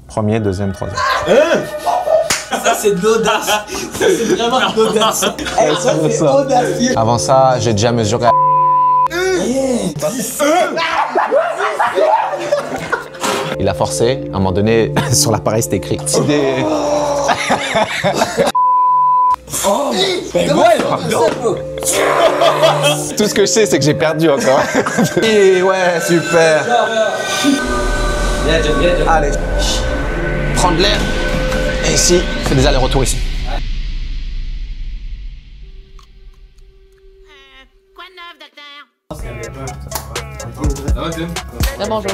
Premier, deuxième, troisième. Ça, c'est de l'audace. C'est vraiment de l'audace. Ça, c'est audacieux. Avant ça, j'ai déjà mesuré. Il a forcé, à un moment donné, sur l'appareil, c'était écrit. Oh, mais ouais, Tout ce que je sais, c'est que j'ai perdu encore. Et ouais, super. Bien, Allez, prendre l'air. Et ici, fais des allers-retours ici. Quoi de neuf, docteur? Ça va, Tim? Bonjour.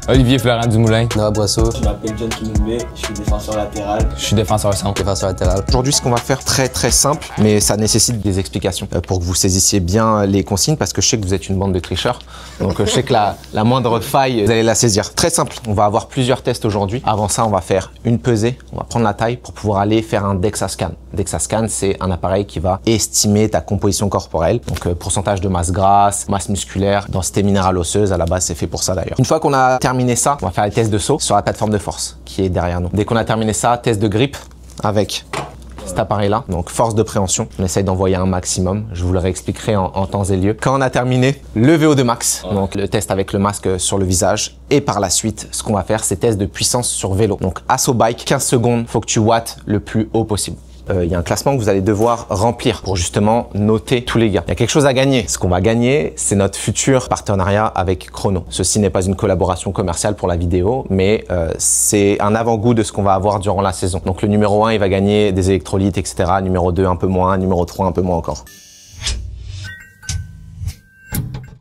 Olivier Florent Dumoulin. Noah Boisseau. Je m'appelle John Kinumbe, je suis défenseur latéral. Je suis défenseur centre. Défenseur latéral. Aujourd'hui, ce qu'on va faire très simple, mais ça nécessite des explications pour que vous saisissiez bien les consignes, parce que je sais que vous êtes une bande de tricheurs. Donc je sais que la moindre faille, vous allez la saisir. Très simple, on va avoir plusieurs tests aujourd'hui. Avant ça, on va faire une pesée, on va prendre la taille pour pouvoir aller faire un DEXA-scan. DEXA-scan, c'est un appareil qui va estimer ta composition corporelle. Donc pourcentage de masse grasse, masse musculaire, densité minérale osseuse, à la base c'est fait pour ça d'ailleurs. Une fois qu'on a terminé ça, on va faire les tests de saut sur la plateforme de force qui est derrière nous. Dès qu'on a terminé ça, test de grippe avec cet appareil-là, donc force de préhension. On essaye d'envoyer un maximum, je vous le réexpliquerai en temps et lieu. Quand on a terminé, le VO2 max, donc le test avec le masque sur le visage. Et par la suite, ce qu'on va faire, c'est test de puissance sur vélo. Donc assaut bike, 15 secondes, faut que tu wattes le plus haut possible. Il y a un classement que vous allez devoir remplir pour justement noter tous les gars. Il y a quelque chose à gagner. Ce qu'on va gagner, c'est notre futur partenariat avec Chrono. Ceci n'est pas une collaboration commerciale pour la vidéo, mais c'est un avant-goût de ce qu'on va avoir durant la saison. Donc le numéro 1, il va gagner des électrolytes, etc. Numéro 2, un peu moins. Numéro 3, un peu moins encore.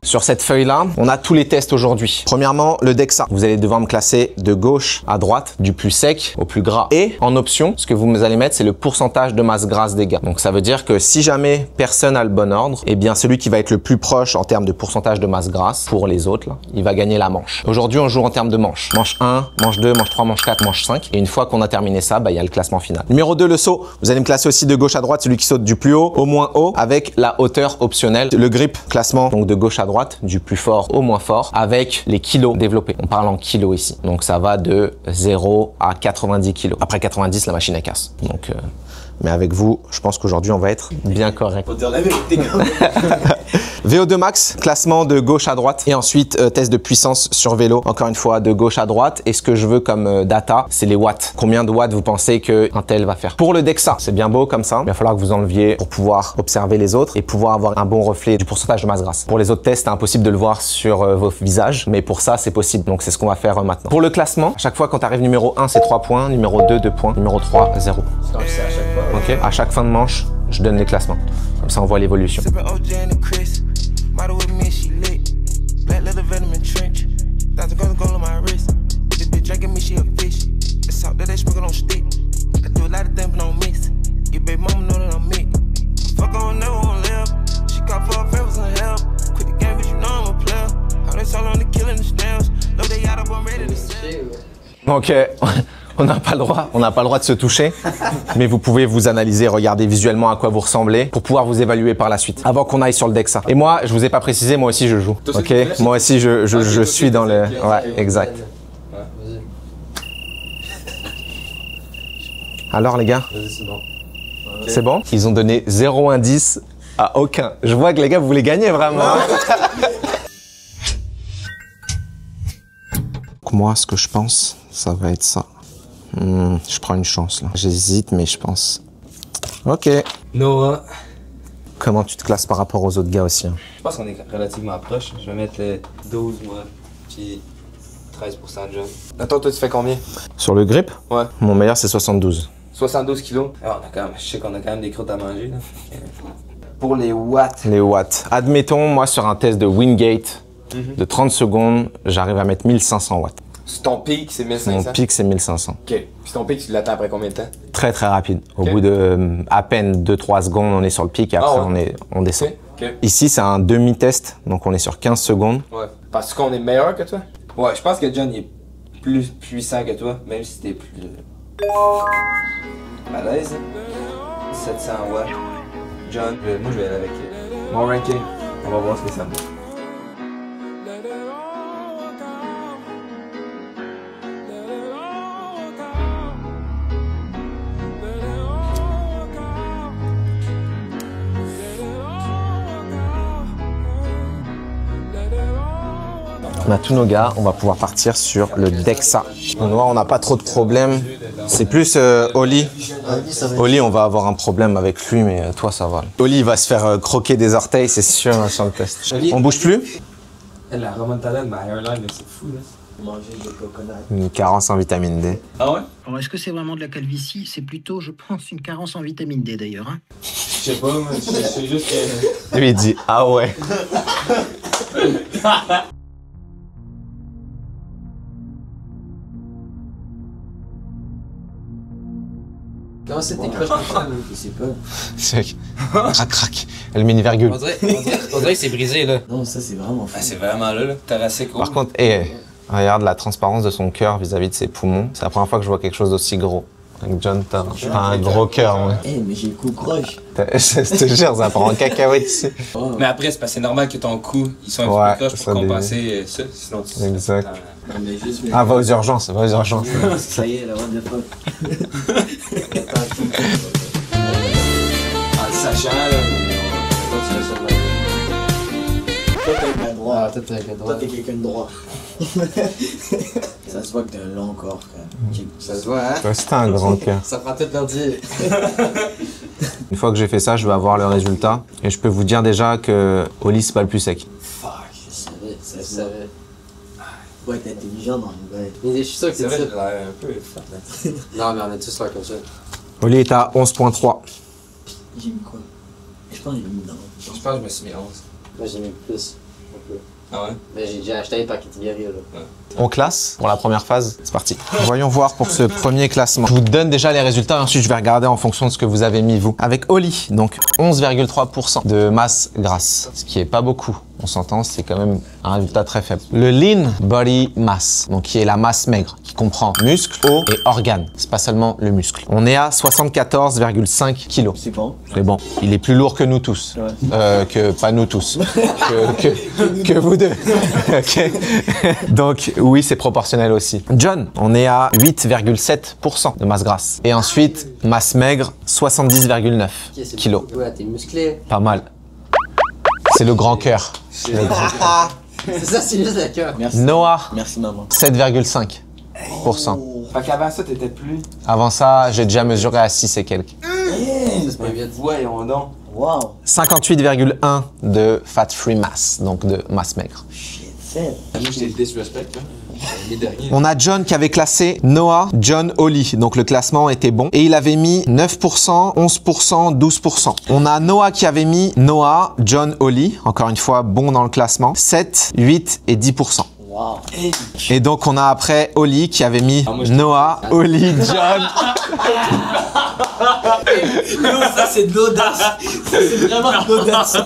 Sur cette feuille-là, on a tous les tests aujourd'hui. Premièrement, le DEXA. Vous allez devoir me classer de gauche à droite, du plus sec au plus gras. Et en option, ce que vous allez mettre, c'est le pourcentage de masse grasse des gars. Donc ça veut dire que si jamais personne n'a le bon ordre, eh bien celui qui va être le plus proche en termes de pourcentage de masse grasse pour les autres, là, il va gagner la manche. Aujourd'hui, on joue en termes de manches. Manche 1, manche 2, manche 3, manche 4, manche 5. Et une fois qu'on a terminé ça, il y a le classement final. Numéro 2, le saut. Vous allez me classer aussi de gauche à droite, celui qui saute du plus haut au moins haut, avec la hauteur optionnelle. Le grip, classement donc de gauche à droite, du plus fort au moins fort, avec les kilos développés. On parle en kilos ici. Donc ça va de 0 à 90 kilos. Après 90, la machine elle casse. Donc, mais avec vous, je pense qu'aujourd'hui, on va être bien correct. Faut dire la vérité. VO2 max, classement de gauche à droite. Et ensuite, test de puissance sur vélo. Encore une fois, de gauche à droite. Et ce que je veux comme data, c'est les watts. Combien de watts vous pensez qu'un tel va faire? Pour le DEXA, c'est bien beau comme ça. Il va falloir que vous enleviez pour pouvoir observer les autres et pouvoir avoir un bon reflet du pourcentage de masse grasse. Pour les autres tests, c'est impossible de le voir sur vos visages. Mais pour ça, c'est possible. Donc, c'est ce qu'on va faire maintenant. Pour le classement, à chaque fois quand tu arrives numéro 1, c'est 3 points. Numéro 2, 2 points. Numéro 3, 0. C'est comme ça à chaque fois. Ok, à chaque fin de manche, je donne les classements. Comme ça, on voit l'évolution. Donc, on n'a pas le droit de se toucher, mais vous pouvez vous analyser, regarder visuellement à quoi vous ressemblez pour pouvoir vous évaluer par la suite, avant qu'on aille sur le DEXA. Et moi, je vous ai pas précisé, moi aussi je joue, ok? Moi aussi je suis dans le... Ouais, exact. Alors les gars, C'est bon. c'est bon? Ils ont donné 0 indice à aucun. Je vois que les gars, vous voulez gagner vraiment. Moi, ce que je pense, ça va être ça. Je prends une chance là. J'hésite, mais je pense. Ok. Noah. Comment tu te classes par rapport aux autres gars aussi hein? Je pense qu'on est relativement proche. Je vais mettre 12 moi, puis 13% de John. Attends, toi tu fais combien? Sur le grip, Ouais. mon meilleur c'est 72. 72 kilos. Ah, je sais qu'on a quand même des croûtes à manger là. Pour les watts. Les watts. Admettons, moi sur un test de Wingate de 30 secondes, j'arrive à mettre 1500 watts. Ton pic, c'est 1500? Mon pic c'est 1500. Ok. Puis ton pic, tu l'attends après combien de temps? Très très rapide. Au Ok. bout de à peine 2-3 secondes, on est sur le pic et après on descend. Ok. Ici c'est un demi-test, donc on est sur 15 secondes. Ouais. Parce qu'on est meilleur que toi? Ouais, je pense que John il est plus puissant que toi, même si t'es plus... malaise. 700 watts. John, moi je vais aller avec mon ranking. On va voir ce que ça me donne. On a tous nos gars, on va pouvoir partir sur le Dexa. Noah, on n'a pas trop de problèmes. C'est plus Oli. Oli, on va avoir un problème avec lui, mais toi, ça va. Oli, il va se faire croquer des orteils, c'est sûr, hein, sur le test. On bouge plus? La remontada de ma hairline, c'est fou, là. Manger des coconuts. Une carence en vitamine D. Ah ouais? Alors, est-ce que c'est vraiment de la calvitie? C'est plutôt, je pense, une carence en vitamine D d'ailleurs. Hein. Je sais pas, moi, c'est juste que... Lui, il dit « Ah ouais ». Comment c'était croche comme ça? Je sais pas. C'est crac crac. Elle met une virgule. On dirait que c'est brisé là. Non, ça c'est vraiment fou. Ah, c'est vraiment là. Thoracique. Par contre, regarde la transparence de son cœur vis-à-vis de ses poumons. C'est la première fois que je vois quelque chose d'aussi gros. Avec John, t'as un gros cœur. Ouais. Eh, mais j'ai le cou croche. Je te jure, ça prend en cacahuète ici. Oh. Mais après, c'est normal que ton cou, ils sont un Ouais, peu plus croches ça pour compenser ça. Sinon, tu... Exact. Non, mais juste, mais... Ah, va aux urgences, va aux urgences. Ça y est, la what the fuck. En le sachant, là, on va continuer sur la... Toi, t'es un droit. Ah, toi, t'es quelqu'un de Toi, droit. t'es quelqu'un de droit. Ça se voit que t'as un long corps, quand même. Ça se voit, hein? Toi, c'était un grand cœur. Ça prend tout l'ordi. Une fois que j'ai fait ça, je vais avoir le résultat. Et je peux vous dire déjà que Oli, c'est pas le plus sec. Fuck, je savais, ça Je se voit. savais. Faut être intelligent dans le bail. Mais je suis sûr que C'est c'est vrai, ça. j'ai l'air un peu fat, là. Non, mais on a tous l'air comme ça. Oli est à 11.3. J'ai mis quoi? Je pense que j'ai mis dans. Je pense que je me suis mis 11. Moi, j'ai mis plus. Un peu. Ah ouais? Mais j'ai déjà acheté un paquet de guéris là. On classe pour la première phase. C'est parti. Voyons voir pour ce premier classement. Je vous donne déjà les résultats et ensuite je vais regarder en fonction de ce que vous avez mis vous. Avec Oli, donc 11,3% de masse grasse, ce qui est pas beaucoup. On s'entend, c'est quand même un résultat très faible. Le lean body mass, donc qui est la masse maigre, qui comprend muscle, os et organes. C'est pas seulement le muscle. On est à 74,5 kg. C'est bon. C'est bon. Il est plus lourd que nous tous. Ouais. Que pas nous tous. que vous deux. Ok. Donc oui, c'est proportionnel aussi. John, on est à 8,7% de masse grasse. Et ensuite, masse maigre, 70,9 kg. Ouais, t'es musclé. Pas mal. C'est le grand cœur. C'est ça, c'est juste le cœur. Merci. Noah, Merci, maman. 7,5%. Fait qu'avant ça, t'étais plus... Avant ça, j'ai déjà mesuré à 6 et quelques. C'est pas vite. Voyons donc. Wow. 58,1 de fat free mass, donc de masse maigre. Shit, c'est. Moi, j'étais le disrespect, là. Les derniers. On a John qui avait classé Noah, John, Oli. Donc le classement était bon. Et il avait mis 9%, 11%, 12%. On a Noah qui avait mis Noah, John, Oli. Encore une fois, bon dans le classement. 7, 8 et 10%. Wow. Et donc on a après Oli qui avait mis moi, je- Noah, Oli, John. Non, ça, c'est de l'audace. Ça, c'est vraiment de l'audace.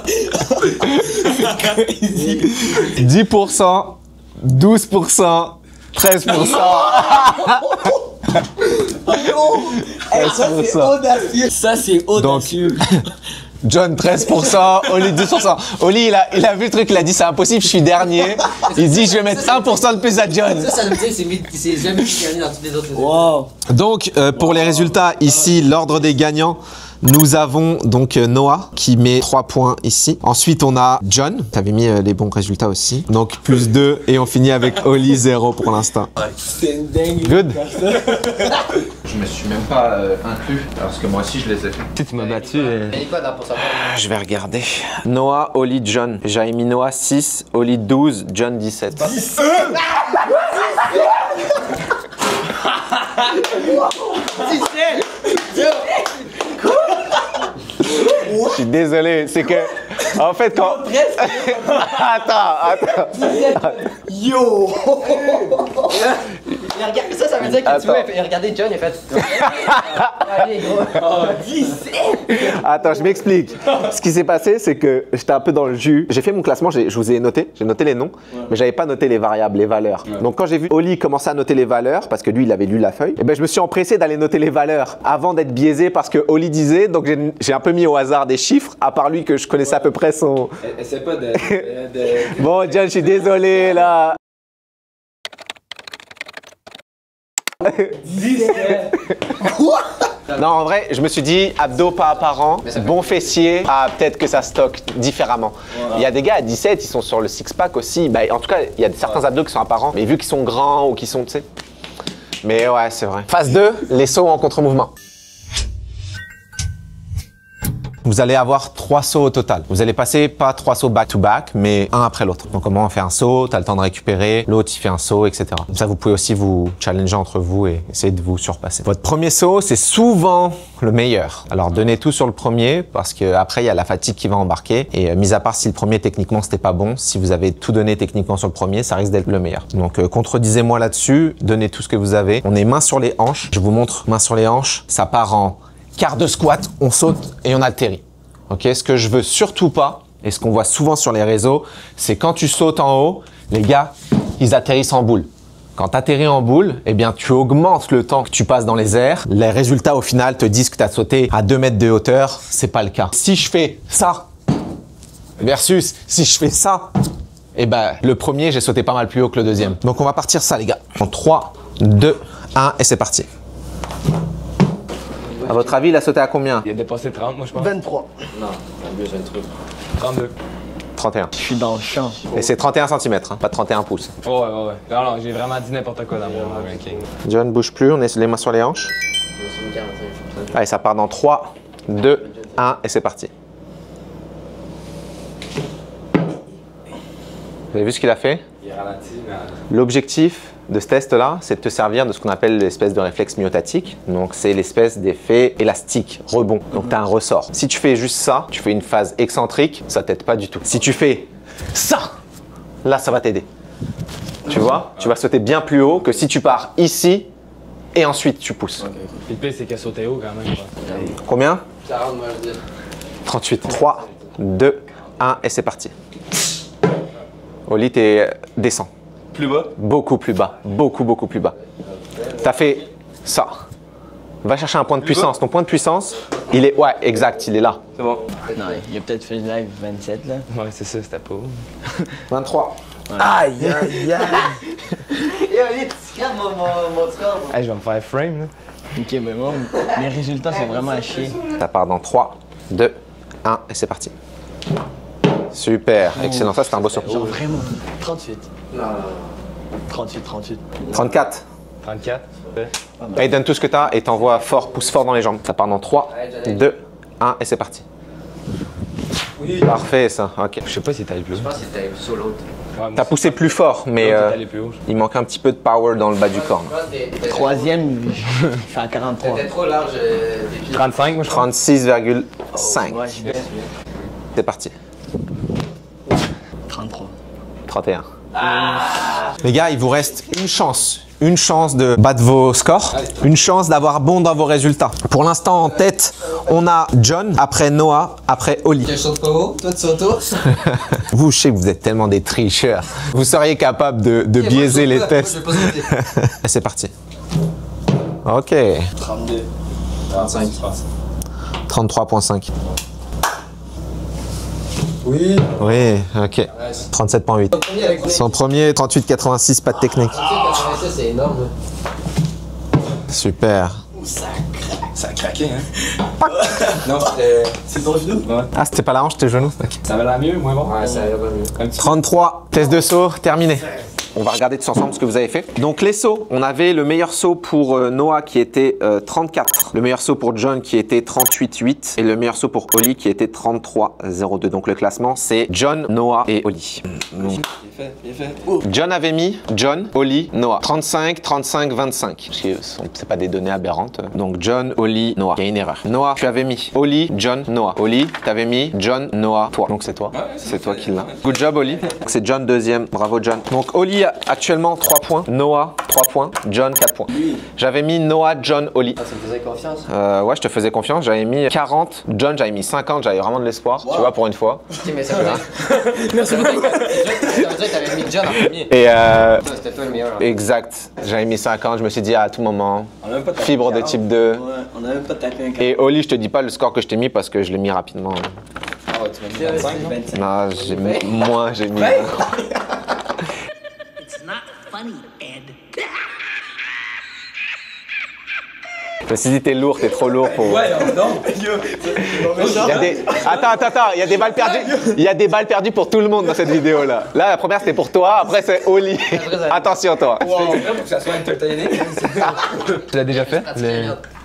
10%, 12%, 13%. Hey, ça, c'est audacieux. Ça, c'est audacieux. John 13%, Oli 12%. Oli il a vu le truc, il a dit c'est impossible, je suis dernier. Il dit je vais mettre 1% de plus à John. Ça veut dire que c'est jamais gagné dans toutes les autres. Wow. Donc pour les résultats ici, l'ordre des gagnants, nous avons donc Noah qui met 3 points ici. Ensuite on a John, tu avais mis les bons résultats aussi. Donc plus 2 et on finit avec Oli 0 pour l'instant. C'est une dingue. Good. Je me suis même pas inclus, parce que moi aussi je les ai fait. Tu m'as battu. Mais quoi dans le pourcentage? Je vais regarder. Noah, Oli, John. J'avais mis Noah 6, Oli 12, John 17. Je suis désolé, c'est que en fait quand attends. Yo. Il a regardé ça, ça veut dire que tu vois, il a regardé John, il a fait. Allez, gros. Attends, je m'explique. Ce qui s'est passé, c'est que j'étais un peu dans le jus. J'ai fait mon classement, je vous ai noté, j'ai noté les noms, mais j'avais pas noté les variables, les valeurs. Donc quand j'ai vu Oli commencer à noter les valeurs, parce que lui il avait lu la feuille, et ben je me suis empressé d'aller noter les valeurs avant d'être biaisé parce que Oli disait, donc j'ai un peu mis au hasard des chiffres, à part lui que je connaissais à peu près son. Essaie pas de... Bon John, je suis désolé là. Quoi? Non, en vrai, je me suis dit, abdos pas apparent, bon fessier, ah, peut-être que ça stocke différemment. Il y a des gars à 17, ils sont sur le six-pack aussi. Bah, en tout cas, il y a certains abdos qui sont apparents, mais vu qu'ils sont grands ou qu'ils sont, tu sais. Mais ouais, c'est vrai. Phase 2, les sauts en contre-mouvement. Vous allez avoir 3 sauts au total. Vous allez passer pas 3 sauts back-to-back, mais un après l'autre. Donc, comment on fait un saut, tu as le temps de récupérer, l'autre il fait un saut, etc. Comme ça, vous pouvez aussi vous challenger entre vous et essayer de vous surpasser. Votre premier saut, c'est souvent le meilleur. Alors, donnez tout sur le premier parce qu'après, il y a la fatigue qui va embarquer. Et mis à part si le premier, techniquement, c'était pas bon, si vous avez tout donné techniquement sur le premier, ça risque d'être le meilleur. Donc, contredisez-moi là-dessus, donnez tout ce que vous avez. On est main sur les hanches. Je vous montre main sur les hanches. Ça part en quart de squat, on saute et on atterrit. Ok, ce que je veux surtout pas, et ce qu'on voit souvent sur les réseaux, c'est quand tu sautes en haut, les gars, ils atterrissent en boule. Quand tu atterris en boule, eh bien, tu augmentes le temps que tu passes dans les airs. Les résultats, au final, te disent que tu as sauté à 2 mètres de hauteur. C'est pas le cas. Si je fais ça, versus si je fais ça, eh ben, le premier, j'ai sauté pas mal plus haut que le deuxième. Donc, on va partir ça, les gars. En 3, 2, 1, et c'est parti. À votre avis, il a sauté à combien? Il a dépassé 30, moi je pense. 23. Non, j'ai un truc. 32. 31. Je suis dans le champ. Et c'est 31 cm, hein, pas 31 pouces. Ouais. Non, j'ai vraiment dit n'importe quoi dans mon ranking. John, bouge plus, on est les mains sur les hanches. Allez, ça part dans 3, 2, 1, et c'est parti. Vous avez vu ce qu'il a fait? Il est ralenti, mais... L'objectif de ce test-là, c'est de te servir de ce qu'on appelle l'espèce de réflexe myotatique. Donc, c'est l'espèce d'effet élastique, rebond. Donc, tu as un ressort. Si tu fais juste ça, tu fais une phase excentrique, ça t'aide pas du tout. Si tu fais ça, là, ça va t'aider. Tu vois? Tu vas sauter bien plus haut que si tu pars ici et ensuite tu pousses. Le pire, c'est qu'il a sauté haut quand même. Combien? 40, moi je dis. 38. 3, 2, 1, et c'est parti. Oli, descends. Plus bas? Beaucoup plus bas. Beaucoup plus bas. T'as fait ça. Va chercher un point de puissance. Ton point de puissance, il est... Ouais, exact, il est là. C'est bon. Non, il a peut-être fait live 27 là. Ouais, c'est ça, c'était pas haut. 23. Aïe, aïe, aïe. Et allez, tu regardes mon score. Hey, je vais me faire frame là. Ok, mais bon, mes résultats sont vraiment à chier. Ça part dans 3, 2, 1, et c'est parti. Super, excellent. Ça, c'est un beau saut. Genre vraiment. 38. Non. 38. 34. 34. Allez, donne tout ce que tu as et t'envoies fort, pousse fort dans les jambes. Ça part dans 3, 2, 1, et c'est parti. Oui. Parfait, ça. Ok. Je sais pas si t'es allé plus haut. Je pense que c'était sur l'autre. T'as poussé plus fort, mais allé plus haut. il manque un petit peu de power dans le bas du corps. Troisième, je suis à 43. T'étais trop large. 35, moi je crois. 36,5. Ouais, je baisse. C'est parti. 33. 31. Les gars, il vous reste une chance. Une chance de battre vos scores, une chance d'avoir bon dans vos résultats. Pour l'instant, en tête, on a John, après Noah, après Oli. Je saute pas haut, toi tu sautes haut. Vous, je sais que vous êtes tellement des tricheurs. Vous seriez capable de biaiser les tests. Moi, je vais pas sauter. C'est parti. Ok. 32. 35. 33,5. Oui. Oui, ok. 37,8. Son premier, 38,86, pas de technique. C'est énorme. Super. Ça a craqué, hein? Non, c'est ton genou? Ouais. Ah, c'était pas la hanche, c'était le genou. Ok. Ça va la mieux, moins bon? Ouais, ça va mieux. Un petit 33, test de saut, terminé. On va regarder tous ensemble ce que vous avez fait. Donc les sauts, on avait le meilleur saut pour Noah qui était 34, le meilleur saut pour John qui était 38,8 et le meilleur saut pour Oli qui était 33,02. Donc le classement c'est John, Noah et Oli. Donc, Bien fait. John avait mis John, Oli, Noah. 35, 35, 25. Parce que c'est pas des données aberrantes. Donc John, Oli, Noah. Il y a une erreur. Noah, tu avais mis Oli, John, Noah. Oli, tu avais mis John, Noah, toi. Donc c'est toi. C'est toi qui l'as. Good job, Oli. C'est John deuxième. Bravo, John. Donc Oli a actuellement 3 points. Noah, 3 points. John, 4 points. J'avais mis Noah, John, Oli. Ah, tu me faisais confiance? Ouais, je te faisais confiance. J'avais mis 40. John, j'avais mis 50. J'avais vraiment de l'espoir. Tu vois, pour une fois. Ok, mais ça veut dire. Merci beaucoup. Ça veut dire que t'avais mis John en premier. Et C'était toi le meilleur. Hein. exact. J'avais mis 50. Je me suis dit à tout moment. On a même pas tapé Fibre de 40. type 2. Ouais, on a même pas tapé un 40. Et Oli, je te dis pas le score que je t'ai mis parce que je l'ai mis rapidement. Ah ouais, tu m'as mis 25, non? 25. Non, j'ai mis moins, j'ai mis. It's not funny, Ed. Je me suis dit, t'es lourd, t'es trop lourd pour... Ouais, non. Il y a des... Attends, il y a des balles perdues. Il y a des balles perdues pour tout le monde dans cette vidéo-là. Là, la première, c'était pour toi, après, c'est Oli. Attention, toi. Pour que ça soit entertaining. Tu l'as déjà fait?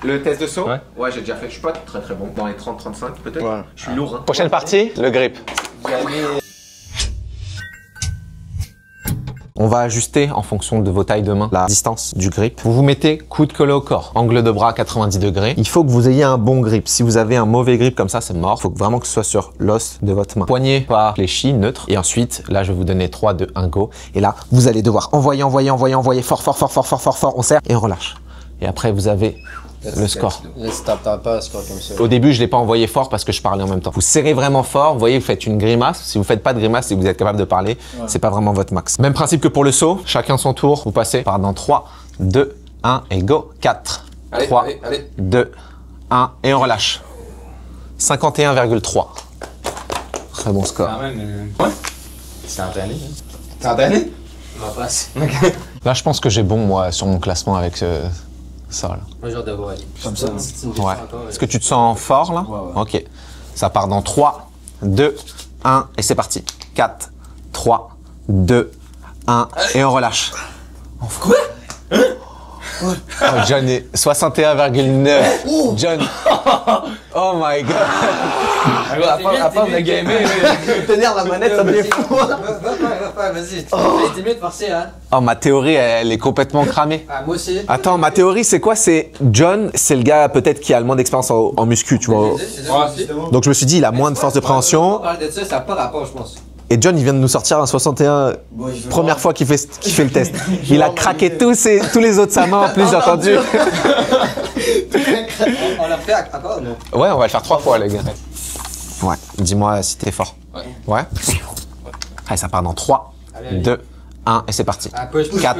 Le test de saut? Ouais. J'ai déjà fait. Je suis pas très bon. Dans les 30-35, peut-être. Ouais. Je suis lourd. Hein. Prochaine partie, le grip. On va ajuster en fonction de vos tailles de main la distance du grip. Vous vous mettez coude collé au corps, angle de bras à 90 degrés. Il faut que vous ayez un bon grip. Si vous avez un mauvais grip comme ça, c'est mort. Il faut vraiment que ce soit sur l'os de votre main. Poignet par fléchi, neutre. Et ensuite, là, je vais vous donner 3, 2, 1, go. Et là, vous allez devoir envoyer fort, on serre et on relâche. Et après, vous avez le score. Laisse tape pas un score comme ça. Au début, je l'ai pas envoyé fort parce que je parlais en même temps. Vous serrez vraiment fort, vous voyez, vous faites une grimace. Si vous faites pas de grimace et que vous êtes capable de parler, c'est pas vraiment votre max. Même principe que pour le saut, chacun son tour. Vous passez par dans 3, 2, 1 et go. 4, 3, 2, 1 et on relâche. 51,3. Très bon score. C'est entraîné. T'es entraîné? On va passer. Là, je pense que j'ai bon, moi, sur mon classement avec ça, là. Moi, genre de voir aller. Comme ça. Ouais. Est-ce que tu te sens fort, là? Ok. Ça part dans 3, 2, 1 et c'est parti. 4, 3, 2, 1 et on relâche. Quoi? Oh, John est 61,9. John. Oh my god. À part de gamer, Tenir la manette, ça devient fou. Va faire, vas-y. T'es mieux de forcer, hein. Oh, ma théorie, elle est complètement cramée. Ah, moi aussi. Attends, ma théorie, c'est quoi? C'est John, c'est le gars peut-être qui a le moins d'expérience en muscu, tu vois. Donc je me suis dit, il a moins de force de préhension. On parle de ça, ça n'a pas rapport, je pense. Et John, il vient de nous sortir un 61, première fois qu'il fait le test. Il a craqué tous les autres sa main en plus, j'ai entendu. On l'a fait encore, non? Ouais, on va le faire 3 fois, les gars. Ouais, dis-moi si t'es fort. Ouais? Allez, ça part dans 3, 2, 1, et c'est parti. 4,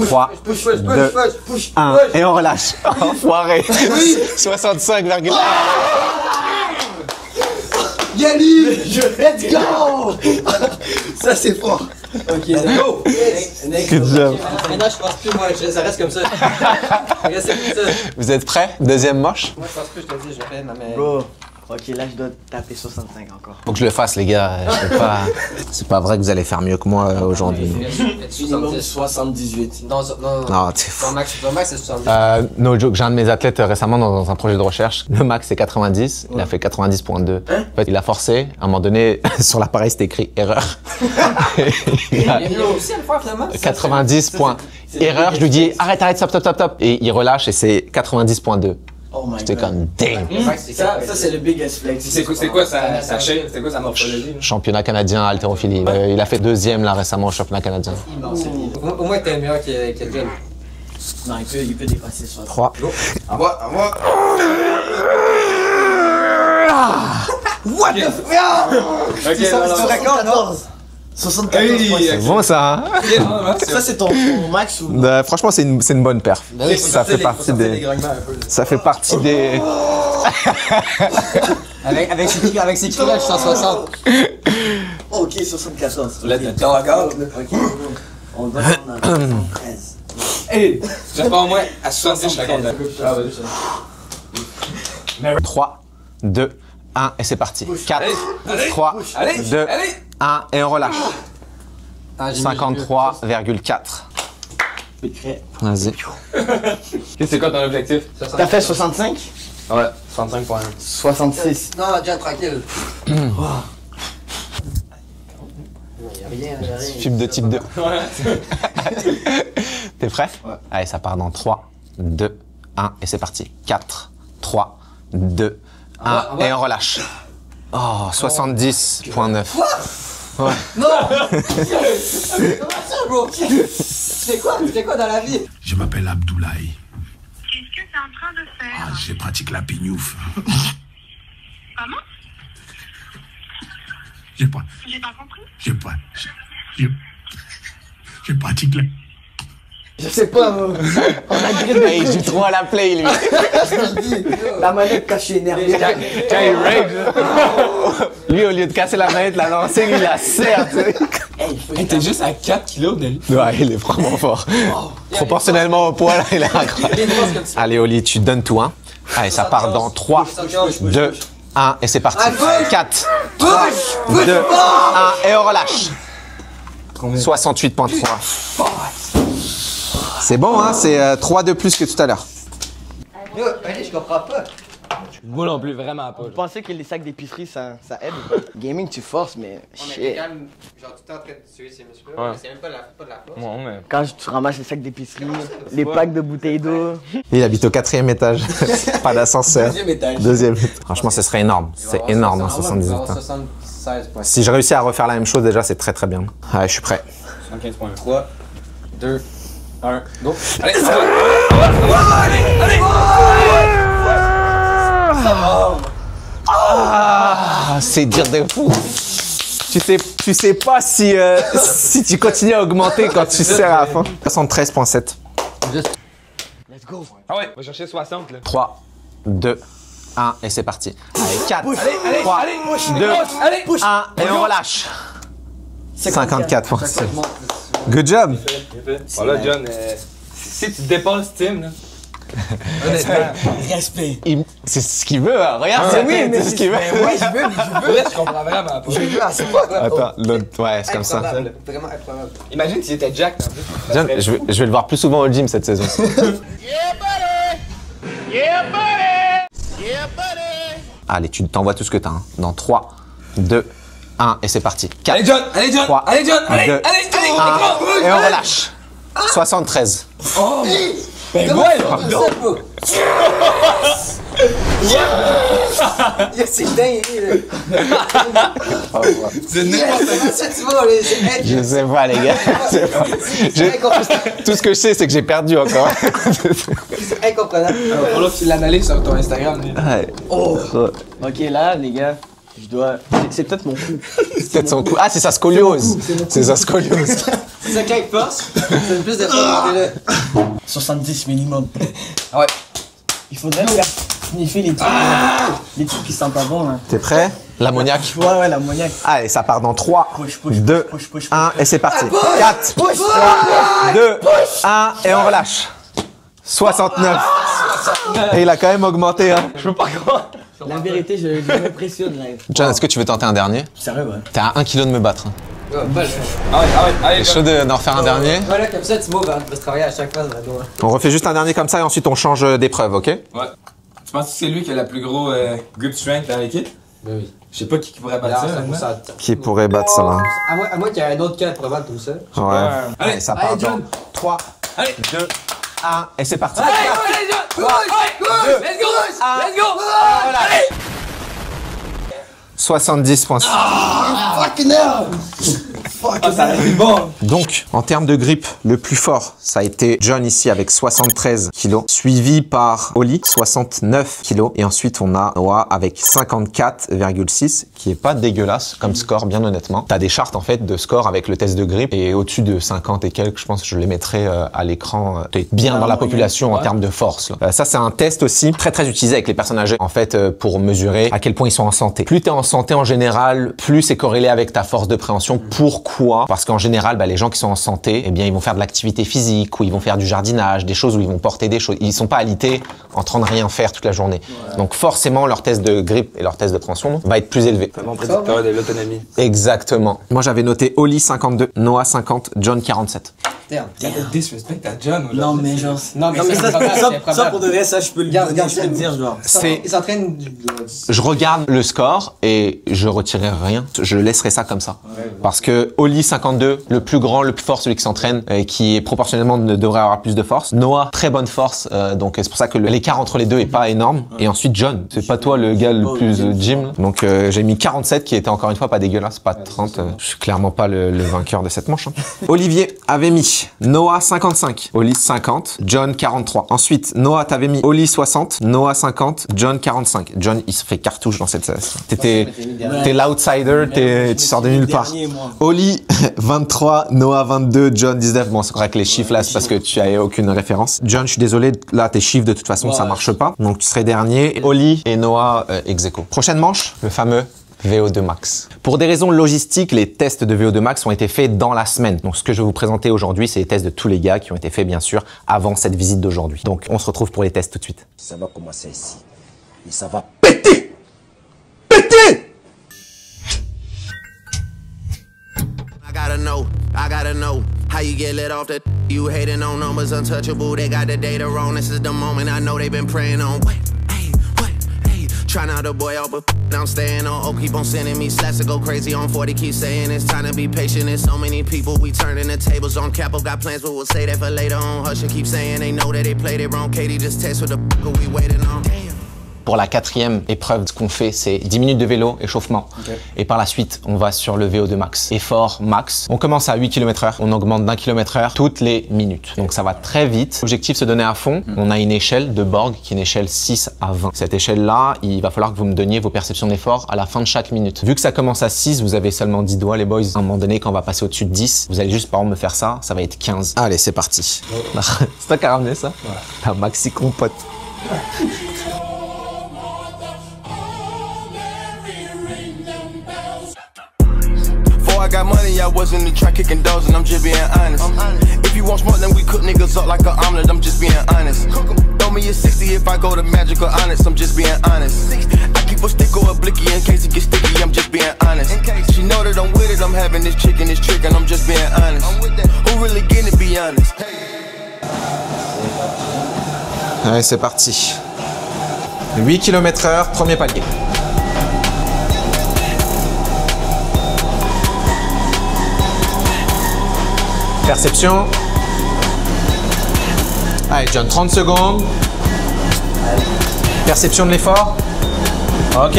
3, 2, 1, et on relâche. Enfoiré. 65,1. Yannick, let's go. Ça c'est fort. Ok, go! Next. Good job. Maintenant, je pense plus, moi, ça reste comme ça. Reste comme ça. Vous êtes prêts? Deuxième manche? Moi, je pense plus, je te dis, je fais, mais. Bro, ok, là je dois taper 65 encore. Faut que je le fasse, les gars. C'est pas vrai que vous allez faire mieux que moi aujourd'hui. Minimum 78. Non, Non, t'es fou. ton max, c'est 70. No joke, j'ai un de mes athlètes récemment dans un projet de recherche. Le max c'est 90, il a fait 90.2. En fait, il a forcé, à un moment donné, sur l'appareil c'était écrit erreur. Il a réussi à le faire finalement. 90 points. Erreur, je lui dis arrête, stop. Et il relâche et c'est 90.2. Oh my god. J'étais comme dang. Ça c'est le biggest flex. c'est quoi sa shape? C'est quoi sa morphologie? Championnat canadien à haltérophilie. Il a fait 2e là récemment au championnat canadien. Au moins, t'es meilleur que John. Non, il peut dépasser ça. 3. À moi. What the fuck? Ok, C'est 74. 74. C'est bon ça, hein? Ça c'est ton max ou? Franchement, c'est une bonne perf. Ça fait partie des... Ça fait partie des... Avec ces kilos, je suis 160. Ok, 74. Là, t'es encore. Ok, on va prendre 73. Hey! J'ai pas au moins à 70, je suis content. 3, 2, 1 et c'est parti. 4, 3, 2, 1 et on relâche. 53,4. Vas-y. C'est quoi ton objectif? T'as fait 65? Ouais, 65.1. 66. Non, John, tranquille. Y'a rien. Fibre de type 2. T'es prêt? Ouais. Allez, ça part dans 3, 2, 1 et c'est parti. 4, 3, 2, 1 et on relâche. Oh, 70.9. Ouais. Non! Comment ça, bro? Tu fais quoi dans la vie? Je m'appelle Abdoulaye. Qu'est-ce que t'es en train de faire? Je pratique la pignouf. Comment? J'ai pas. J'ai pas compris. Je pratique la. Je sais pas, moi. On a grillé. Hey, il joue trop à la play, lui. La manette cachée énervée. Quand il rage, Lui, au lieu de casser la manette, la lancer, il la serre, tu sais. Hey, t'es juste à 4 kilos de lui. Ouais, il est vraiment fort. Proportionnellement au poids, là, il est incroyable. Allez, Oli, tu donnes tout, hein. Allez, ça part dans 3, 2, 1, et c'est parti. 4, 3, 2, 1, et on relâche. 68,3. C'est bon, hein, c'est 3 de plus que tout à l'heure. Je comprends pas. moi non plus, vraiment pas. Vous pensez que les sacs d'épicerie ça aide ou pas? Gaming, tu forces, mais shit. Genre, tout en train de tuer ces muscles-là, Ouais. mais c'est même pas de la force. Ouais, mais... Quand tu ramasses les sacs d'épicerie, les packs de bouteilles d'eau. Il habite au 4e étage. Pas d'ascenseur. Deuxième étage. Deuxième. Franchement, ce serait énorme. C'est énorme, hein, 78 ans. 76 points. Si je réussis à refaire la même chose, déjà, c'est très très bien. Ouais, je suis prêt. 75 points. 3, 2, 1, go. Allez, Ah, c'est dire de fou. Tu sais pas si, si tu continues à augmenter quand tu serres à la fin. 73,7. Let's go. Ah ouais, on va chercher 60 là. 3, 2, 1, et c'est parti. Allez, 4, 3, 2, 1, et on relâche. 54,7. Good job. Voilà, John, si tu dépasses Tim, là. Respect. C'est ce qu'il veut, hein. Regarde, c'est ce qu'il veut. Ouais, je veux, mais je veux. Là, je comprends vraiment pas. Je veux, c'est pas quoi. Attends, l'autre, ouais, c'est comme ça. Improbable, vraiment improbable. Imagine s'il était Jack en plus. John, je vais le voir plus souvent au gym cette saison. Allez, tu t'envoies tout ce que t'as. Hein. Dans 3, 2, 1, et c'est parti. 4, Allez, John, allez, John, 3, allez, John, allez, 2, allez, allez, 1, et on relâche. 73. Ben ouais, C'est dingue, c'est n'importe ça, tu vois, Je sais pas, les gars. Tout ce que je sais, c'est que j'ai perdu encore. c'est incomprenable. Faut là que tu l'analyses sur ton Instagram. lui. Ouais. Ok, là, les gars, je dois. C'est peut-être mon coup. C'est peut-être son coup. Ah, c'est sa scoliose. C'est sa scoliose. C'est ça, quand il force, c'est plus de force que là. 70 minimum. Ah ouais. Il faudrait me faire sniffer les trucs qui sentent pas bon, là. T'es prêt? L'ammoniaque. Ouais, l'ammoniaque. Allez, ça part dans 3, Push, 2, push. 1, et c'est parti. 4, 3, 2, 1, et on relâche. 69. Et il a quand même augmenté. Hein. Je peux pas croire. La vérité, je m'impressionne, là. John, est-ce que tu veux tenter un dernier? Sérieux, ouais. T'es à 1 kg de me battre. Hein. Ah ouais, allez. T'es chaud d'en refaire un dernier? Voilà, comme ça, tu vas se travailler à chaque fois dans la doigt. On refait juste un dernier comme ça et ensuite on change d'épreuve, ok? Ouais. Tu penses que c'est lui qui a la plus gros grip strength dans l'équipe? Ben oui. Je sais pas qui pourrait battre ça. honnêtement. Qui pourrait battre ça là? À moins qu'il y ait un autre cas probable comme ça. Ouais. Allez, ça part allez, John. dans 3, Allez. 2, 1, et c'est parti. Allez, John! Let's go! Let's go! Allez! 70,6. Fucking hell! Ah, ça a été bon! Donc, en termes de grip, le plus fort, ça a été John ici avec 73 kg, suivi par Oli, 69 kg, et ensuite on a Noah avec 54,6, qui est pas dégueulasse comme score, bien honnêtement. T'as des charts en fait de score avec le test de grip, et au-dessus de 50 et quelques, je pense que je les mettrai à l'écran. T'es bien dans la population en termes de force. Là. Ça, c'est un test aussi très très utilisé avec les personnes âgées, en fait, pour mesurer à quel point ils sont en santé. Plus t'es en santé en général, plus c'est corrélé avec ta force de préhension. Pourquoi? Parce qu'en général, les gens qui sont en santé, eh bien, ils vont faire de l'activité physique, ou ils vont faire du jardinage, des choses où ils vont porter des choses. Ils sont pas alités en train de rien faire toute la journée. Ouais. Donc forcément, leur test de grip et leur test de préhension va être plus élevé. Mon prédicteur de l'autonomie. Exactement. Moi, j'avais noté Oli 52, Noah 50, John 47. Damn. Disrespect à John. Non, mais genre. Non, mais ça pour de vrai, ça, je peux le dire, genre. Il s'entraîne. Je regarde le score et je retirerai rien. Je laisserai ça comme ça. Ouais. Parce que Oli 52, le plus grand, le plus fort, celui qui s'entraîne, qui est proportionnellement devrait avoir plus de force. Noah, très bonne force, donc c'est pour ça que l'écart entre les deux est pas énorme. Et ensuite John, c'est pas toi le gars le plus gym. Donc j'ai mis 47 qui était encore une fois pas dégueulasse, pas 30. Je suis clairement pas le vainqueur de cette manche. Hein. Olivier avait mis Oli, Noah 55, Oli 50, John 43. Ensuite, Noah, t'avais mis Oli 60, Noah 50, John 45. John, il se fait cartouche dans cette session. T'es l'outsider, tu sors de nulle part. Oli 23, Noah 22, John 19. Bon, c'est correct que les chiffres là, c'est parce que tu as aucune référence. John, je suis désolé, là, tes chiffres de toute façon, ça marche pas. Donc, tu serais dernier. Oli et Noah ex aequo. Prochaine manche, le fameux VO2 Max. Pour des raisons logistiques, les tests de VO2 Max ont été faits dans la semaine. Donc, ce que je vais vous présenter aujourd'hui, c'est les tests de tous les gars qui ont été faits, bien sûr, avant cette visite d'aujourd'hui. Donc, on se retrouve pour les tests tout de suite. Ça va commencer ici. Et ça va péter! Péter! I gotta know how you get lit off the you hating on numbers untouchable. They got the data wrong. This is the moment I know they've been praying on. Try not to boy up, but I'm staying on. Oh, keep on sending me slaps to go crazy on 40. Keep saying it's time to be patient. There's so many people, we turning the tables on. Capo got plans, but we'll say that for later on. Husher keep saying they know that they played it wrong. Katie just text for the we waiting on. Pour la quatrième épreuve, ce qu'on fait, c'est 10 minutes de vélo, échauffement. Et par la suite, on va sur le VO2 max. Effort max. On commence à 8 km/h. On augmente d'1 km/h toutes les minutes. Donc ça va très vite. L'objectif, se donner à fond. On a une échelle de Borg qui est une échelle 6 à 20. Cette échelle-là, il va falloir que vous me donniez vos perceptions d'effort à la fin de chaque minute. Vu que ça commence à 6, vous avez seulement 10 doigts, les boys. À un moment donné, quand on va passer au-dessus de 10, vous allez juste par exemple me faire ça, ça va être 15. Allez, c'est parti. C'est toi qui as ramené ça? Un maxi compote. I got money, I wasn't the track kicking dogs, and I'm just being honest. If you want smoke, then we cook niggas up like an omelet, I'm just being honest. Throw me a 60 if I go to Magic or Honest, I'm just being honest. I keep a stick or a blicky in case it gets sticky, I'm just being honest. She know that I'm with it, I'm having this chicken, this trick, and I'm just being honest. Who really getting it, be honest? Allez, c'est parti. 8 km/h, premier palier. Perception. Allez, John, 30 secondes. Perception de l'effort. Ok.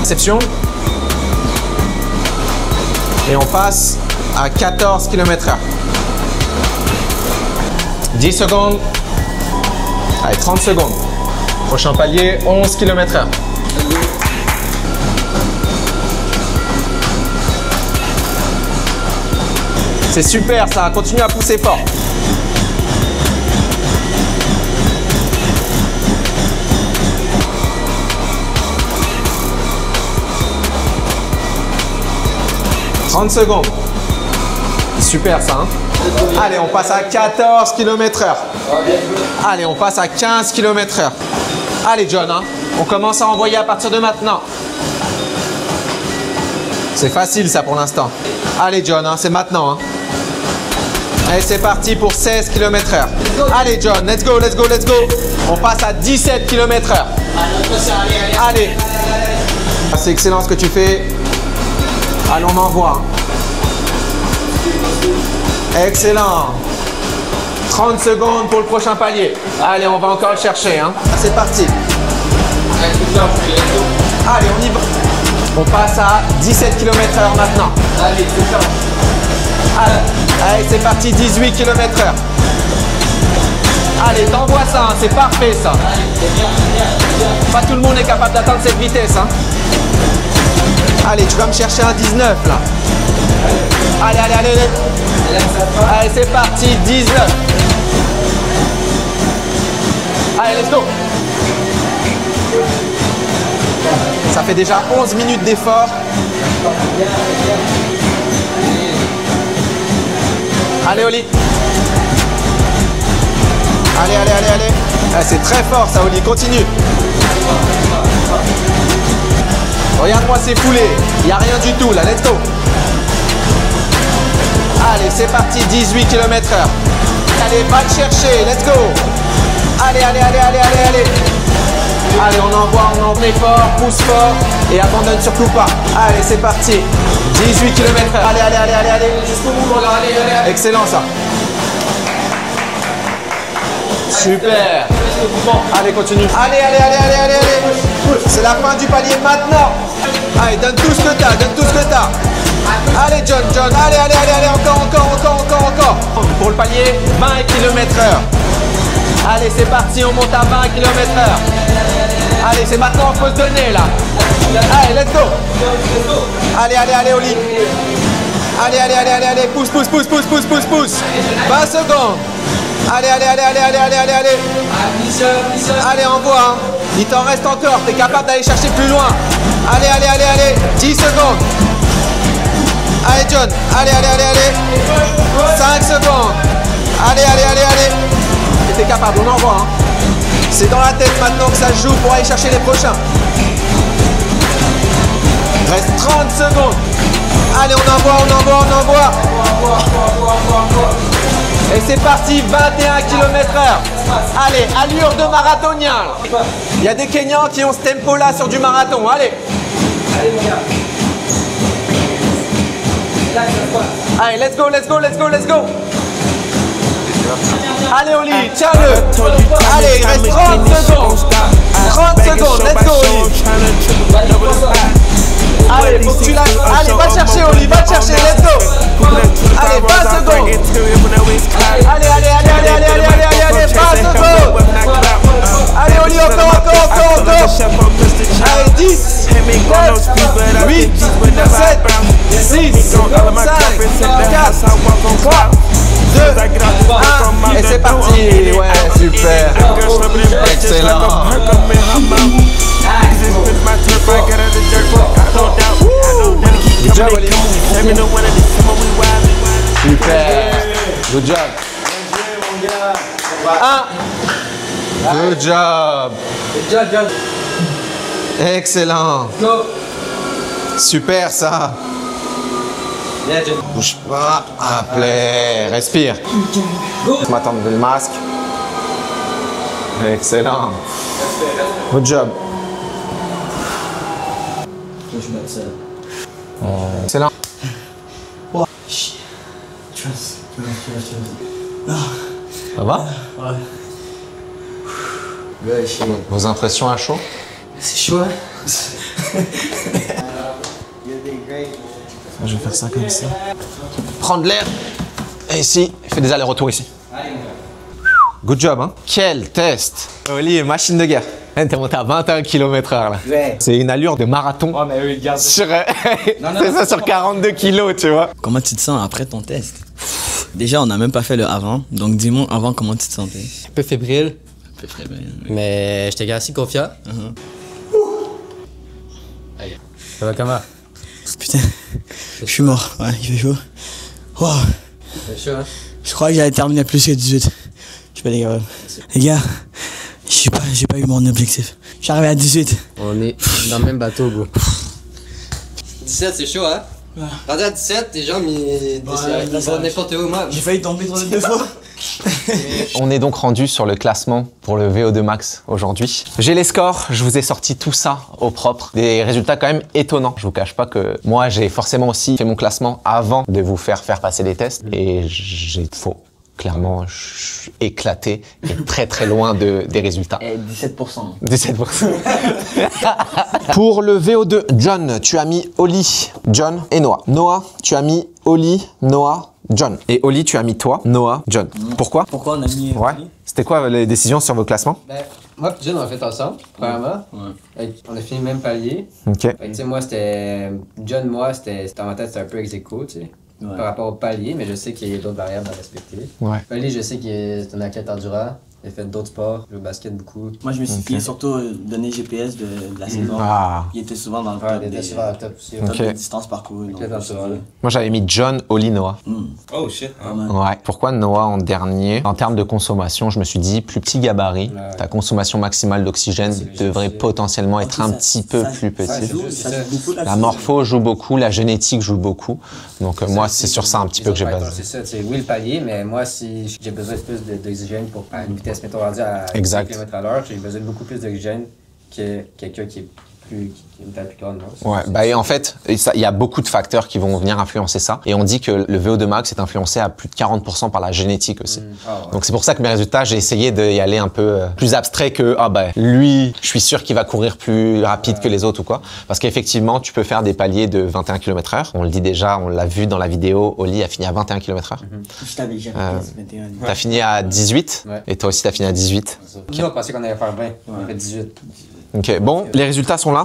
Perception. Et on passe à 14 km/h. 10 secondes. Allez, 30 secondes. Prochain palier, 11 km/h. C'est super ça, continue à pousser fort. « 30 secondes. Super ça, hein. Allez, on passe à 14 km/h. Allez, on passe à 15 km/h. Allez, John, hein. On commence à envoyer à partir de maintenant. C'est facile ça pour l'instant. Allez, John, hein, c'est maintenant. Hein. Allez, c'est parti pour 16 km/h. Allez, John, let's go, let's go, let's go. On passe à 17 km/h. Allez. C'est excellent ce que tu fais. Allez, on envoie. Excellent. 30 secondes pour le prochain palier. Allez, on va encore le chercher. Hein. C'est parti. Allez, on y va. On passe à 17 km/h maintenant. Allez, c'est ça. Allez, c'est parti, 18 km/h. Allez, t'envoies ça, hein, c'est parfait ça. Pas tout le monde est capable d'atteindre cette vitesse. Hein. Allez, tu vas me chercher un 19 là. Allez, allez, allez, allez. Allez, c'est parti, 19. Allez, let's go. Ça fait déjà 11 minutes d'effort. Allez, Oli. Allez, allez, allez, allez. Ah, c'est très fort ça, Oli. Continue. Regarde-moi s'éfouler. Il n'y a rien du tout là. Let's go. Allez, c'est parti. 18 km/h. Allez, va te chercher. Let's go. Allez, allez, allez, allez, allez, allez. Allez, on envoie fort, pousse fort et abandonne surtout pas. Allez, c'est parti. 18 km/h. Allez, allez, allez, allez, allez. Jusqu'au bout, allez, allez, allez. Excellent ça. Super. Allez, continue. Allez, allez, allez, allez, allez, allez. C'est la fin du palier maintenant. Allez, donne tout ce que t'as, donne tout ce que t'as. Allez, John, allez, encore. Pour le palier, 20 km/h. Allez, c'est parti, on monte à 20 km/h. Allez, c'est maintenant, faut se donner là. Allez, let's go. Allez, Oli. Allez, pousse. 20 secondes. Allez. Allez, envoie. Hein. Il t'en reste encore, t'es capable d'aller chercher plus loin. Allez. 10 secondes. Allez, John. Allez. 5 secondes. Allez. T'es capable, on envoie. Hein. C'est dans la tête maintenant que ça se joue pour aller chercher les prochains. Il reste 30 secondes. Allez, on envoie. Et c'est parti, 21 km/h. Allez, allure de marathonien. Il y a des Kenyans qui ont ce tempo-là sur du marathon. Allez. Allez, let's go. Allez, Oli, tiens-le. Allez, il reste 30 secondes. 30 secondes, let's go, Oli. Allez, faut que tu l'as. Allez, va le chercher, Oli, let's go. Allez, 20 secondes. Allez, 20 secondes. Allez, Oli, encore. Allez, 10, 9, 8, 7, 6, 5, 4, 3, 2, 1, et c'est parti. Ouais, super. Excellent. Good job, Oli. Super. Good job. Good job. Excellent. Super ça. Bouge pas. Appelez. Respire. M'attendre le masque. Excellent. Good job. Excellent. Ça va? Ouais. Vos impressions à chaud? C'est chaud, hein? Je vais faire ça comme ça. Prendre l'air. Et ici, fais des allers-retours ici. Good job, hein? Quel test! Oli, machine de guerre. T'es monté à 21 km/h là. Ouais. C'est une allure de marathon. Oh, mais eux, ils gardent. C'est ça sur 42 kilos, tu vois. Comment tu te sens après ton test? Déjà, on n'a même pas fait le avant. Donc, dis-moi avant comment tu te sentais. Un peu fébrile, Oui. mais j'étais assez confiant. Ça va comment? Putain, je suis mort. Ouais, il fait chaud. Wow. C'est chaud, hein? Je crois que j'allais terminer plus que 18. Je suis pas des gars. Les gars, j'ai pas eu mon objectif. Je suis arrivé à 18. On est dans le même bateau, gros. 17, c'est chaud, hein? Ouais. Rendu à 17, tes jambes, ils vont n'importe où, moi. J'ai failli tomber 2 fois. On est donc rendu sur le classement pour le VO2 Max aujourd'hui. J'ai les scores, je vous ai sorti tout ça au propre. Des résultats quand même étonnants. Je vous cache pas que moi, j'ai forcément aussi fait mon classement avant de vous faire passer les tests. Et j'ai faux. Clairement, je suis éclaté et très loin des résultats. Et 17%. 17%. Pour le VO2, John, tu as mis Oli, John et Noah. Noah, tu as mis Oli, Noah, John. Et Oli, tu as mis toi, Noah, John. Pourquoi? Pourquoi on a mis... Ouais. C'était quoi les décisions sur vos classements? Ben, moi et John, on a fait ensemble, premièrement. Ouais. On a fini le même palier. Ok. Fait que, tu sais, moi, c'était... John, moi, c'était... Dans ma tête, c'était un peu ex-aequo, tu sais. Ouais. Par rapport au palier, mais je sais qu'il y a d'autres variables à respecter. Ouais. Palier, je sais qu'il est un athlète endurant. Il a fait d'autres sports, le basket beaucoup. Moi, je me suis fié surtout donné GPS de la saison. Ah. Il était souvent dans le top. Il était souvent dans le top aussi. Top de distance parcourue. Moi, j'avais mis John, Oli, Noah. Oh shit. Ouais. Pourquoi Noah en dernier? En termes de consommation, je me suis dit, plus petit gabarit, ta consommation maximale d'oxygène devrait potentiellement être un petit peu plus petite. La morpho joue beaucoup, la génétique joue beaucoup. Donc moi, c'est sur ça un petit peu que j'ai basé. C'est ça, c'est oui le palier, mais moi, si j'ai besoin de plus d'oxygène à une vitesse, mettons, rendue à 10 km/h, j'ai besoin de beaucoup plus d'oxygène que quelqu'un qui est plus grande, non? Ouais, bah et en fait, il y a beaucoup de facteurs qui vont venir influencer ça. Et on dit que le VO2 max est influencé à plus de 40% par la génétique aussi. Ouais. Donc c'est pour ça que mes résultats, j'ai essayé d'y aller un peu plus abstrait que lui, je suis sûr qu'il va courir plus rapide que les autres ou quoi. Parce qu'effectivement, tu peux faire des paliers de 21 km/h. On le dit déjà, on l'a vu dans la vidéo, Oli a fini à 21 km/h. Je t'avais déjà fait 21. T'as fini à 18 et toi aussi t'as fini à 18. Nous, on pensait qu'on allait faire 20, on a fait 18. Ok, bon, les résultats sont là.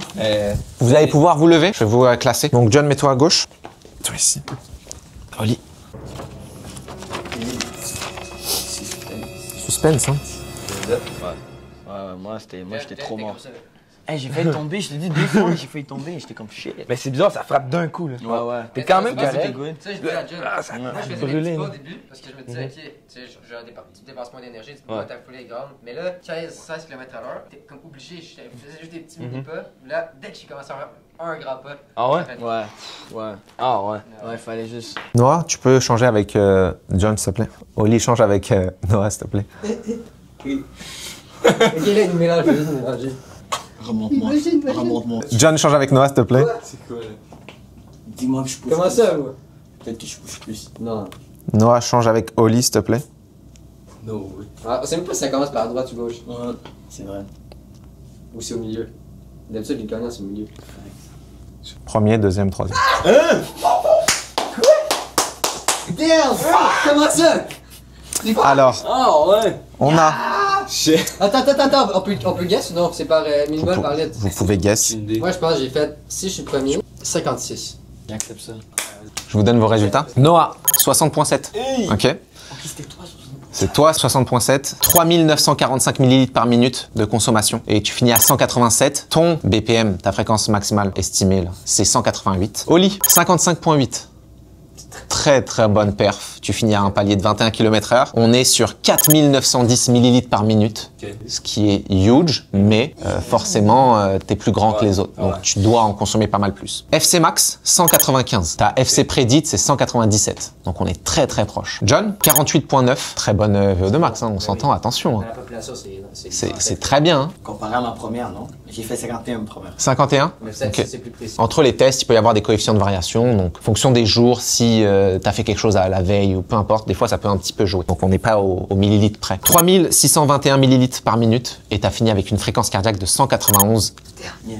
Vous allez pouvoir vous lever. Je vais vous classer. Donc John, mets-toi à gauche. Toi ici. Oli. Suspense, hein. Ouais, moi j'étais trop mort. Hey, j'ai failli tomber, je t'ai dit 2 fois, j'ai failli tomber, j'étais comme shit. Mais c'est bizarre, ça frappe d'un coup, là. Ouais. T'es quand même correct. Tu sais, je disais à John, moi je faisais des petits pas au début parce que je me disais, ok, tu sais, j'ai un petit dépassement d'énergie, tu peux ta foulée est grande. Mais là, 15-16 km/h, t'es comme obligé, je faisais juste des petits mini-pas. Là, dès que j'ai commencé à faire un grand pas. Ah ouais? Ouais. Ah ouais. Ouais, fallait juste. Noah, tu peux changer avec John, s'il te plaît. Oli, change avec Noah, s'il te plaît. Ok, là, il mélange, je vais juste mélanger. Remonte-moi. John, change avec Noah, s'il te plaît. C'est cool. Dis-moi que je pousse. Comment ça, moi? Peut-être que je pousse plus. Non. Noah, change avec Oli, s'il te plaît. No way. Ah, c'est même pas si ça commence par la droite ou gauche. Ouais, c'est vrai. Ou c'est au milieu. D'habitude, les gagnants, c'est au milieu. Premier, deuxième, troisième. Damn! Comment ça? Alors, on a... Attends, on peut guess ou non? C'est par minimum par lettre. Vous pouvez guess. Moi, je pense que j'ai fait, si je suis le premier, 56. J'accepte ça. Je vous donne vos résultats. Noah, 60.7. Ok. C'est toi, 60.7. 3945 ml par minute de consommation. Et tu finis à 187. Ton BPM, ta fréquence maximale estimée, là, c'est 188. Oli, 55.8. Très très bonne perf. Tu finis à un palier de 21 km/h. On est sur 4910 ml par minute, ce qui est huge, mais forcément, t'es plus grand que les autres. Donc tu dois en consommer pas mal plus. FC max, 195. Ta FC prédite, c'est 197. Donc on est très très proche. John, 48.9. Très bonne VO2 max, hein, on s'entend, attention. Hein. La population, C'est très bien. Hein. Comparé à ma première, non? J'ai fait 51 première. 51? Mais peut-être que c'est plus précis. Entre les tests, il peut y avoir des coefficients de variation. Donc, en fonction des jours, si tu as fait quelque chose à la veille ou peu importe, des fois, ça peut un petit peu jouer. Donc, on n'est pas au millilitre près. 3621 millilitres par minute et tu as fini avec une fréquence cardiaque de 191.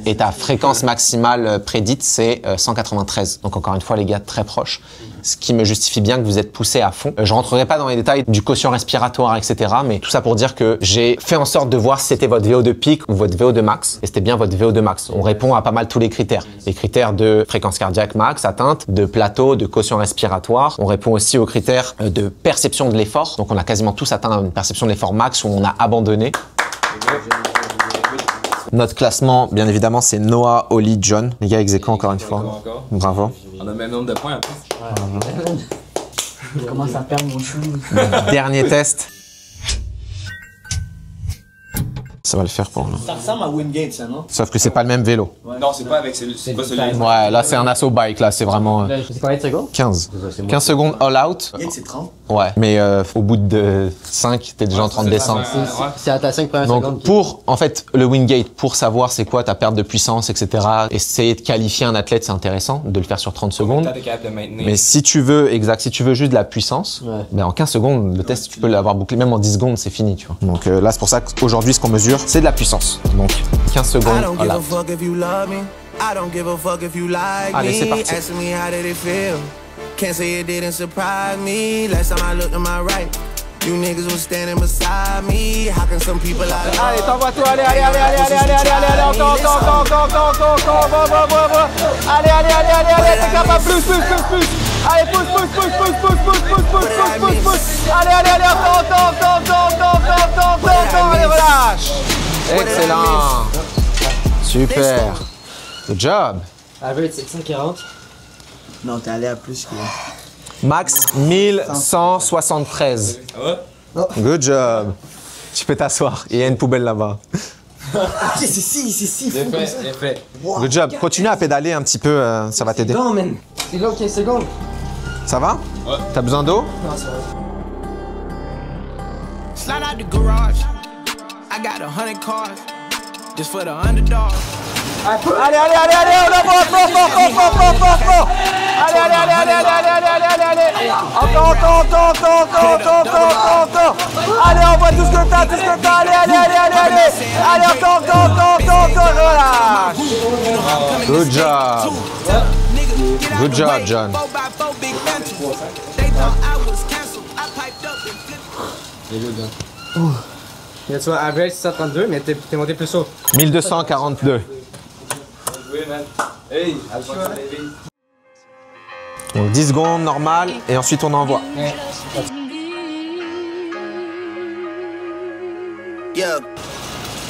Et ta fréquence maximale prédite, c'est 193. Donc, encore une fois, les gars, très proches. Ce qui me justifie bien que vous êtes poussés à fond. Je rentrerai pas dans les détails du quotient respiratoire, etc. Mais tout ça pour dire que j'ai fait en sorte de voir si c'était votre VO2 pic ou votre VO2 max. Et c'était bien votre VO2 max. On répond à pas mal tous les critères. Les critères de fréquence cardiaque max atteinte, de plateau, de quotient respiratoire. On répond aussi aux critères de perception de l'effort. Donc on a quasiment tous atteint une perception de l'effort max où on a abandonné. Notre classement, bien évidemment, c'est Noah, Oli, John. Les gars, ex-aequo encore une fois. Bravo. On a le même nombre de points en plus. Je commence à perdre mon chou. Dernier test. Ça va le faire pour nous. Ça ressemble à Wingate, ça, non? Sauf que c'est pas le même vélo. Non, c'est pas avec celui. C'est pas celui. Ouais, là c'est un assaut bike, là c'est vraiment... C'est combien de secondes? 15. 15 secondes all out. Wingate, c'est 30. Ouais, mais au bout de 5, t'es déjà en train de descendre. C'est à ta 5 premières secondes. Donc pour, en fait, le Wingate, pour savoir c'est quoi ta perte de puissance, etc., essayer de qualifier un athlète, c'est intéressant de le faire sur 30 secondes. Mais si tu veux, si tu veux juste de la puissance, ben en 15 secondes, le test, tu peux l'avoir bouclé. Même en 10 secondes, c'est fini, tu vois. Donc là, c'est pour ça qu'aujourd'hui, ce qu'on mesure, c'est de la puissance. Donc 15 secondes, all out. Allez, c'est parti. Can't say it didn't surprise me. Last time I looked to my right, you niggas was standing beside me. How can some people Allez, t'envoie-toi, allez, encore, allez, t'es capable, plus, allez, pousse, allez, encore, allez, relâche. Excellent, super, good job. Average, c'est 140. Non, t'es allé à plus que... Max 1173. Good job. Tu peux t'asseoir. Il y a une poubelle là-bas. c'est si. C'est fait. Good job. Continue à pédaler un petit peu, ça va t'aider. Non, man. C'est long 15 secondes. Ça va? Ouais. T'as besoin d'eau? Non, ça va. Slide out the garage. I got 100 cars. Just for the underdog. Allez, allez, allez, allez, on envoie, fort. Allez, allez, allez, allez, allez, allez, allez, allez, allez. Encore. Allez, envoie tout ce que t'as, Allez, allez, allez, allez, allez. Allez, encore, relâche. Good job. Good job, John. Tu vois, average 632, mais t'es monté plus haut. 1242. Donc 10 secondes, normal, et ensuite on envoie.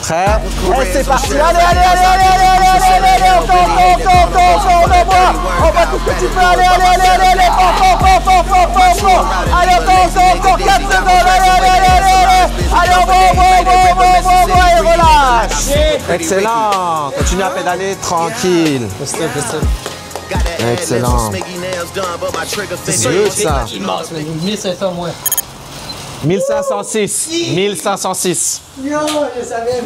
Prêt? Et c'est parti! Allez, encore, on envoie tout ce que tu peux, allez, fort! Allez, encore 4 secondes, allez, envoie, et relâche! Excellent! Continue à pédaler, tranquille. Excellent. C'est good, ça. 1500 moins. 1506. Yo, je savais.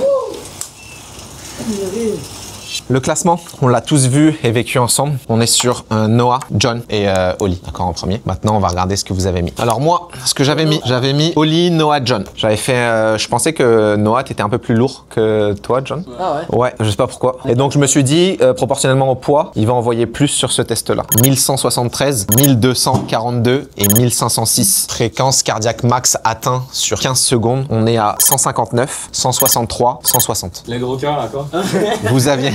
Le classement, on l'a tous vu et vécu ensemble. On est sur Noah, John et Oli, d'accord, en premier. Maintenant, on va regarder ce que vous avez mis. Alors moi, ce que j'avais mis Oli, Noah, John. J'avais fait, je pensais que Noah, t'étais un peu plus lourd que toi, John. Ah ouais? Ouais, je sais pas pourquoi. Et donc, je me suis dit, proportionnellement au poids, il va envoyer plus sur ce test-là. 1173, 1242 et 1506. Fréquence cardiaque max atteint sur 15 secondes. On est à 159, 163, 160. Le gros cœur encore. Vous aviez...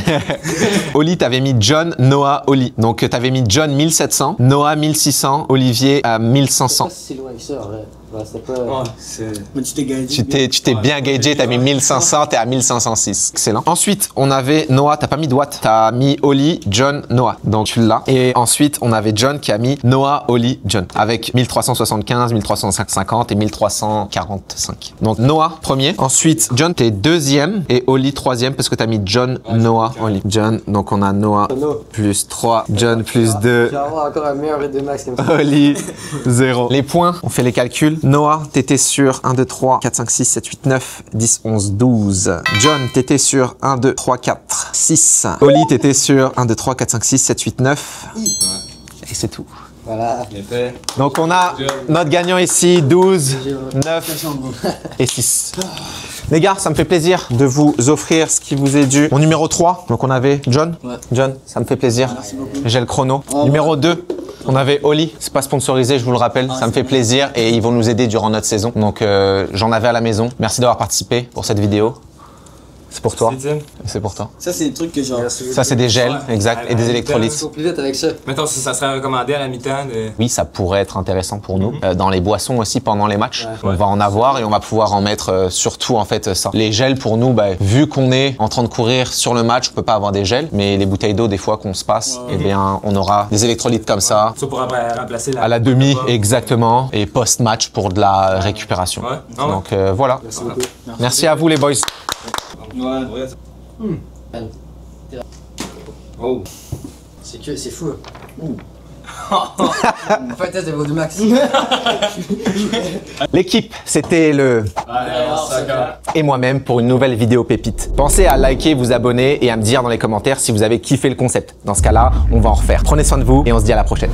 Oli, t'avais mis John, Noah, Oli. Donc, t'avais mis John 1700, Noah 1600, Olivier à 1500. C'est pas si loin que ça, en vrai. Ouais, c'était pas... Ouais, c'est... Mais tu t'es gagé. Tu t'es bien gagé, t'as mis 1500, t'es à 1506. Excellent. Ensuite, on avait Noah, t'as pas mis de watt, t'as mis Oli, John, Noah. Donc, tu l'as. Et ensuite, on avait John qui a mis Noah, Oli, John. Avec 1375, 1350 et 1345. Donc, Noah, premier. Ensuite, John, t'es deuxième et Oli, troisième parce que t'as mis John, Noah, Oli. John, donc on a Noah plus 3, John plus 2. Je vais avoir encore un meilleur V2 max comme ça. Oli, 0. Les points, on fait les calculs. Noah, t'étais sur 1, 2, 3, 4, 5, 6, 7, 8, 9, 10, 11, 12. John, t'étais sur 1, 2, 3, 4, 6. Oli, t'étais sur 1, 2, 3, 4, 5, 6, 7, 8, 9. Et c'est tout. Voilà. Donc on a notre gagnant ici, 12, 9 et 6. Les gars, ça me fait plaisir de vous offrir ce qui vous est dû. Mon numéro 3, donc on avait John. Ouais. John, ça me fait plaisir. J'ai le chrono. Numéro 2, on avait Oli. C'est pas sponsorisé, je vous le rappelle. Ça me fait plaisir et ils vont nous aider durant notre saison. Donc j'en avais à la maison. Merci d'avoir participé pour cette vidéo. C'est pour toi. C'est pour toi. Ça, c'est des trucs que genre... Ça, c'est des gels, exact, et des électrolytes. Il faut plus vite avec ça. Mettons, ça serait recommandé à la mi-temps de... Oui, ça pourrait être intéressant pour nous. Dans les boissons aussi, pendant les matchs, on va en avoir et on va pouvoir en mettre surtout, en fait, ça. Les gels, pour nous, vu qu'on est en train de courir sur le match, on peut pas avoir des gels, mais les bouteilles d'eau, des fois, qu'on se passe, eh bien, on aura des électrolytes comme ça. Ça pourra remplacer à la demi, exactement, et post-match pour de la récupération. Donc, voilà. Merci à vous, les boys. Oh. C'est fou. On fait un test de V2 max. L'équipe, c'était le... et moi-même pour une nouvelle vidéo pépite. Pensez à liker, vous abonner et à me dire dans les commentaires si vous avez kiffé le concept. Dans ce cas-là, on va en refaire. Prenez soin de vous et on se dit à la prochaine.